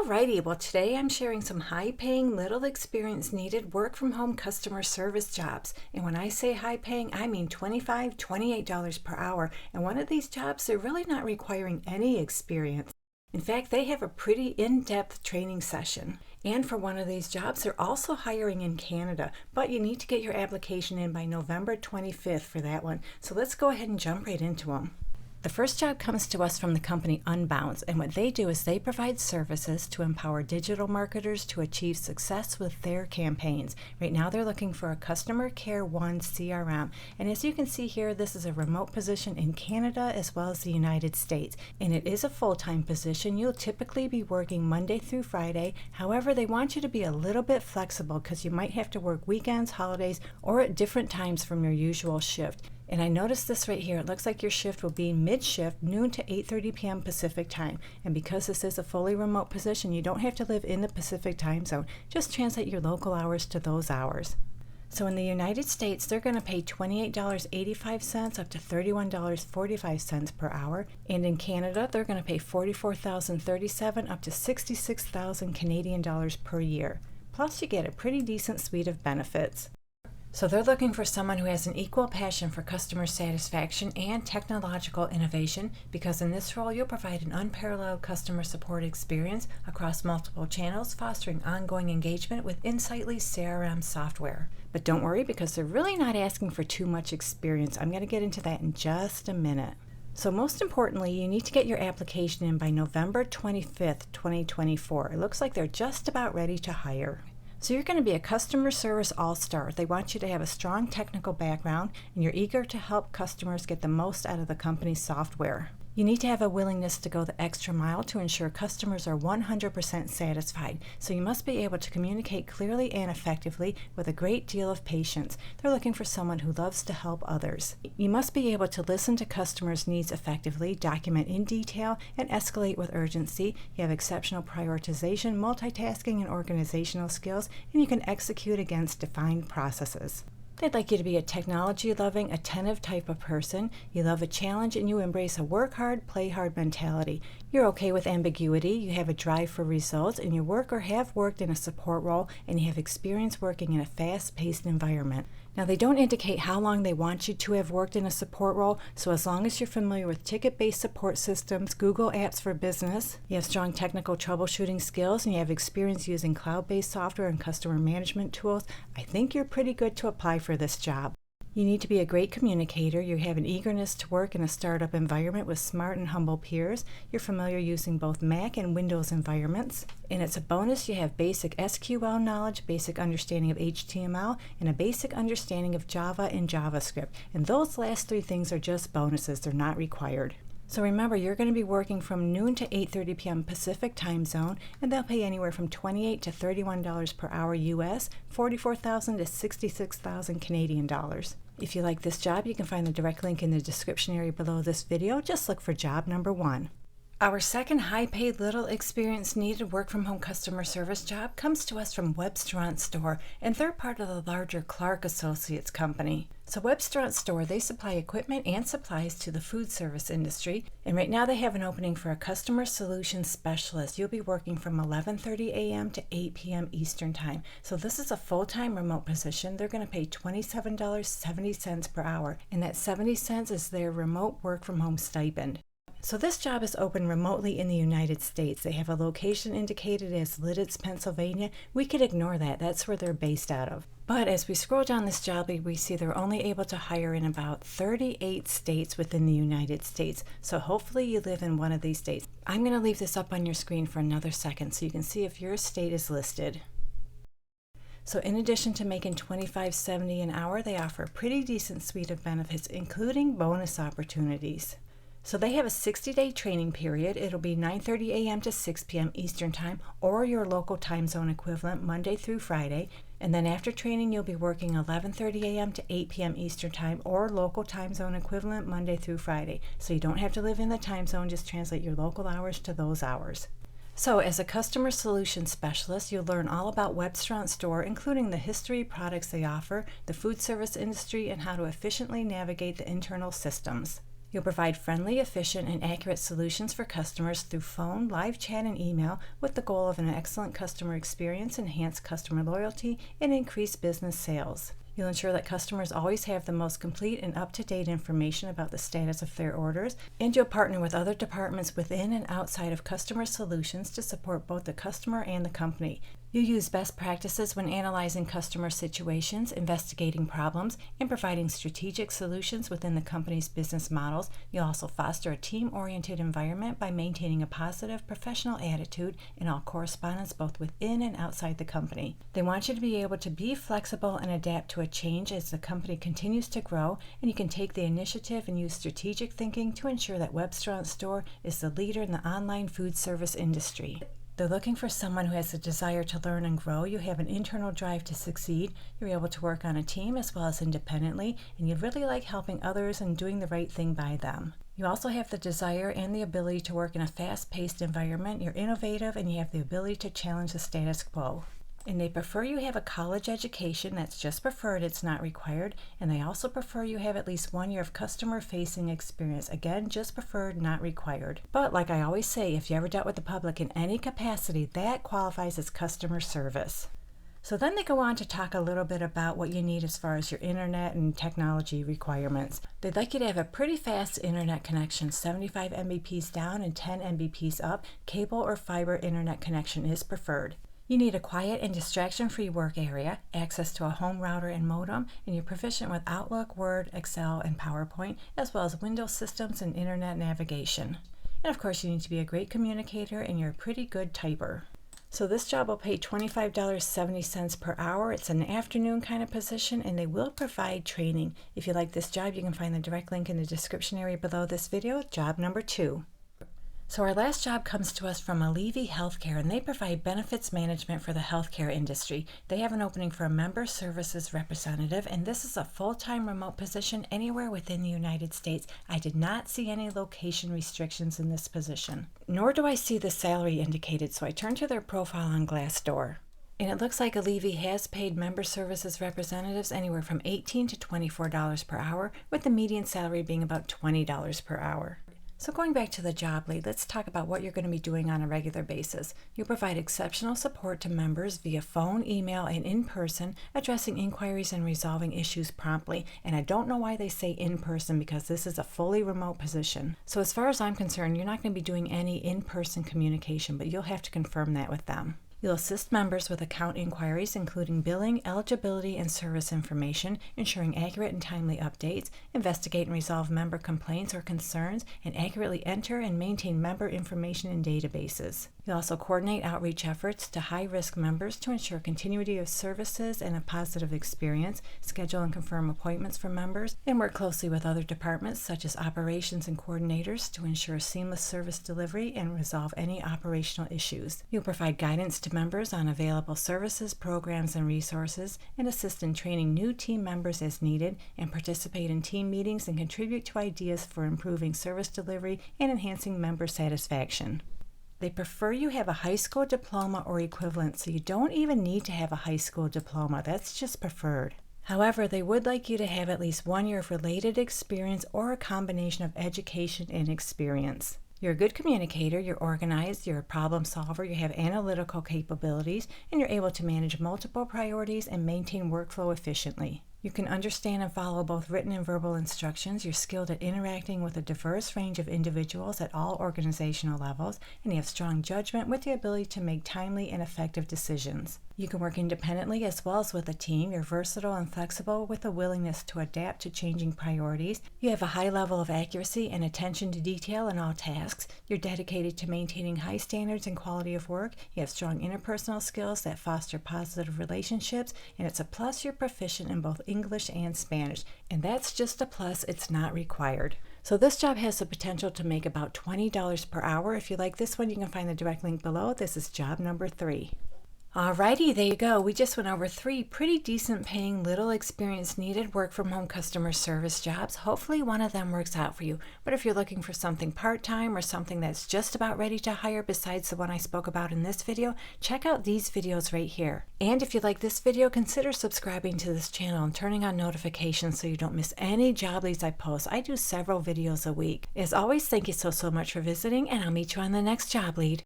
Alrighty, well today I'm sharing some high-paying, little experience needed work-from-home customer service jobs. And when I say high-paying, I mean $25, $28 per hour. And one of these jobs, they're really not requiring any experience. In fact, they have a pretty in-depth training session. And for one of these jobs, they're also hiring in Canada, but you need to get your application in by November 25th for that one. So let's go ahead and jump right into them. The first job comes to us from the company Unbounce, and what they do is they provide services to empower digital marketers to achieve success with their campaigns. Right now they're looking for a Customer Care One CRM, and as you can see here, this is a remote position in Canada as well as the United States, and it is a full-time position. You'll typically be working Monday through Friday. However, they want you to be a little bit flexible because you might have to work weekends, holidays, or at different times from your usual shift. And I noticed this right here. It looks like your shift will be mid-shift, noon to 8:30 p.m. Pacific time. And because this is a fully remote position, you don't have to live in the Pacific time zone. Just translate your local hours to those hours. So in the United States, they're going to pay $28.85 up to $31.45 per hour. And in Canada, they're going to pay $44,037 up to $66,000 Canadian dollars per year. Plus, you get a pretty decent suite of benefits. So they're looking for someone who has an equal passion for customer satisfaction and technological innovation, because in this role you'll provide an unparalleled customer support experience across multiple channels, fostering ongoing engagement with Insightly CRM software. But don't worry, because they're really not asking for too much experience. I'm going to get into that in just a minute. So most importantly, you need to get your application in by November 25th, 2024. It looks like they're just about ready to hire. So you're going to be a customer service all-star. They want you to have a strong technical background, and you're eager to help customers get the most out of the company's software. You need to have a willingness to go the extra mile to ensure customers are 100% satisfied. So you must be able to communicate clearly and effectively with a great deal of patience. They're looking for someone who loves to help others. You must be able to listen to customers' needs effectively, document in detail, and escalate with urgency. You have exceptional prioritization, multitasking, and organizational skills, and you can execute against defined processes. They'd like you to be a technology-loving, attentive type of person. You love a challenge and you embrace a work hard, play hard mentality. You're okay with ambiguity, you have a drive for results, and you work or have worked in a support role, and you have experience working in a fast-paced environment. Now, they don't indicate how long they want you to have worked in a support role, so as long as you're familiar with ticket-based support systems, Google Apps for Business, you have strong technical troubleshooting skills, and you have experience using cloud-based software and customer management tools, I think you're pretty good to apply for this job. You need to be a great communicator. You have an eagerness to work in a startup environment with smart and humble peers. You're familiar using both Mac and Windows environments. And it's a bonus you have basic SQL knowledge, basic understanding of HTML, and a basic understanding of Java and JavaScript. And those last three things are just bonuses. They're not required. So remember, you're going to be working from noon to 8:30 p.m. Pacific time zone, and they'll pay anywhere from $28 to $31 per hour US, $44,000 to $66,000 Canadian dollars. If you like this job, you can find the direct link in the description area below this video. Just look for job number 1. Our second high-paid, little experience needed work-from-home customer service job comes to us from Webstaurant Store, and they're part of the larger Clark Associates company. So Webstaurant Store, they supply equipment and supplies to the food service industry, and right now they have an opening for a customer solutions specialist. You'll be working from 11:30 a.m. to 8 p.m. Eastern Time. So this is a full-time remote position. They're going to pay $27.70 per hour, and that 70 cents is their remote work-from-home stipend. So this job is open remotely in the United States. They have a location indicated as Lidditz, Pennsylvania. We could ignore that. That's where they're based out of. But as we scroll down this job, we see they're only able to hire in about 38 states within the United States. So hopefully you live in one of these states. I'm going to leave this up on your screen for another second so you can see if your state is listed. So in addition to making $25.70 an hour, they offer a pretty decent suite of benefits, including bonus opportunities. So they have a 60-day training period. It'll be 9:30 a.m. to 6 p.m. Eastern Time, or your local time zone equivalent, Monday through Friday. And then after training, you'll be working 11:30 a.m. to 8 p.m. Eastern Time, or local time zone equivalent, Monday through Friday. So you don't have to live in the time zone, just translate your local hours to those hours. So as a customer solutions specialist, you'll learn all about Webstaurant Store, including the history, products they offer, the food service industry, and how to efficiently navigate the internal systems. You'll provide friendly, efficient, and accurate solutions for customers through phone, live chat, and email with the goal of an excellent customer experience, enhanced customer loyalty, and increased business sales. You'll ensure that customers always have the most complete and up-to-date information about the status of their orders, and you'll partner with other departments within and outside of customer solutions to support both the customer and the company. You use best practices when analyzing customer situations, investigating problems, and providing strategic solutions within the company's business models. You'll also foster a team-oriented environment by maintaining a positive, professional attitude in all correspondence both within and outside the company. They want you to be able to be flexible and adapt to a change as the company continues to grow, and you can take the initiative and use strategic thinking to ensure that Webster Store is the leader in the online food service industry. They're looking for someone who has a desire to learn and grow. You have an internal drive to succeed. You're able to work on a team as well as independently, and you really like helping others and doing the right thing by them. You also have the desire and the ability to work in a fast-paced environment. You're innovative and you have the ability to challenge the status quo. And they prefer you have a college education. That's just preferred, it's not required. And they also prefer you have at least 1 year of customer-facing experience. Again, just preferred, not required. But like I always say, if you ever dealt with the public in any capacity, that qualifies as customer service. So then they go on to talk a little bit about what you need as far as your internet and technology requirements. They'd like you to have a pretty fast internet connection, 75 Mbps down and 10 Mbps up. Cable or fiber internet connection is preferred. You need a quiet and distraction-free work area, access to a home router and modem, and you're proficient with Outlook, Word, Excel, and PowerPoint, as well as Windows systems and internet navigation. And of course, you need to be a great communicator and you're a pretty good typer. So this job will pay $25.70 per hour. It's an afternoon kind of position, and they will provide training. If you like this job, you can find the direct link in the description area below this video, job number 2. So our last job comes to us from Allevi Healthcare, and they provide benefits management for the healthcare industry. They have an opening for a member services representative, and this is a full-time remote position anywhere within the United States. I did not see any location restrictions in this position, nor do I see the salary indicated, so I turned to their profile on Glassdoor. And it looks like Allevi has paid member services representatives anywhere from $18 to $24 per hour, with the median salary being about $20 per hour. So going back to the job lead, let's talk about what you're going to be doing on a regular basis. You'll provide exceptional support to members via phone, email, and in person, addressing inquiries and resolving issues promptly. And I don't know why they say in person, because this is a fully remote position. So as far as I'm concerned, you're not going to be doing any in-person communication, but you'll have to confirm that with them. You'll assist members with account inquiries, including billing, eligibility, and service information, ensuring accurate and timely updates, investigate and resolve member complaints or concerns, and accurately enter and maintain member information in databases. You'll also coordinate outreach efforts to high-risk members to ensure continuity of services and a positive experience, schedule and confirm appointments for members, and work closely with other departments such as operations and coordinators to ensure seamless service delivery and resolve any operational issues. You'll provide guidance to members on available services, programs, and resources, and assist in training new team members as needed, and participate in team meetings and contribute to ideas for improving service delivery and enhancing member satisfaction. They prefer you have a high school diploma or equivalent, so you don't even need to have a high school diploma. That's just preferred. However, they would like you to have at least 1 year of related experience or a combination of education and experience. You're a good communicator, you're organized, you're a problem solver, you have analytical capabilities, and you're able to manage multiple priorities and maintain workflow efficiently. You can understand and follow both written and verbal instructions. You're skilled at interacting with a diverse range of individuals at all organizational levels, and you have strong judgment with the ability to make timely and effective decisions. You can work independently as well as with a team. You're versatile and flexible with a willingness to adapt to changing priorities. You have a high level of accuracy and attention to detail in all tasks. You're dedicated to maintaining high standards and quality of work. You have strong interpersonal skills that foster positive relationships, and it's a plus you're proficient in both English and Spanish. And that's just a plus, it's not required. So this job has the potential to make about $20 per hour. If you like this one, you can find the direct link below. This is job number 3. Alrighty, there you go. We just went over 3 pretty decent paying, little experience needed work from home customer service jobs. Hopefully one of them works out for you. But if you're looking for something part-time or something that's just about ready to hire besides the one I spoke about in this video, check out these videos right here. And if you like this video, consider subscribing to this channel and turning on notifications so you don't miss any job leads I post. I do several videos a week. As always, thank you so much for visiting, and I'll meet you on the next job lead.